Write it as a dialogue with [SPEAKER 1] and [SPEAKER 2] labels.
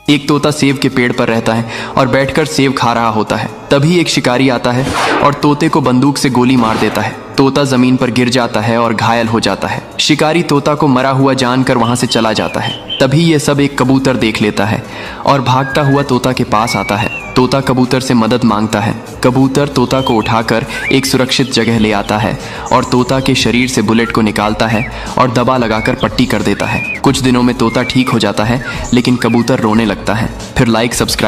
[SPEAKER 1] एक तोता सेब के पेड़ पर रहता है और बैठकर सेब खा रहा होता है। तभी एक शिकारी आता है और तोते को बंदूक से गोली मार देता है। तोता जमीन पर गिर जाता है और घायल हो जाता है। शिकारी तोता को मरा हुआ जानकर वहां से चला जाता है। तभी ये सब एक कबूतर देख लेता है और भागता हुआ तोता के पास आता है। तोता कबूतर से मदद मांगता है। कबूतर तोता को उठाकर एक सुरक्षित जगह ले आता है और तोता के शरीर से बुलेट को निकालता है और दबा लगाकर पट्टी कर देता है। कुछ दिनों में तोता ठीक हो जाता है, लेकिन कबूतर रोने लगता है। फिर लाइक सब्सक्राइब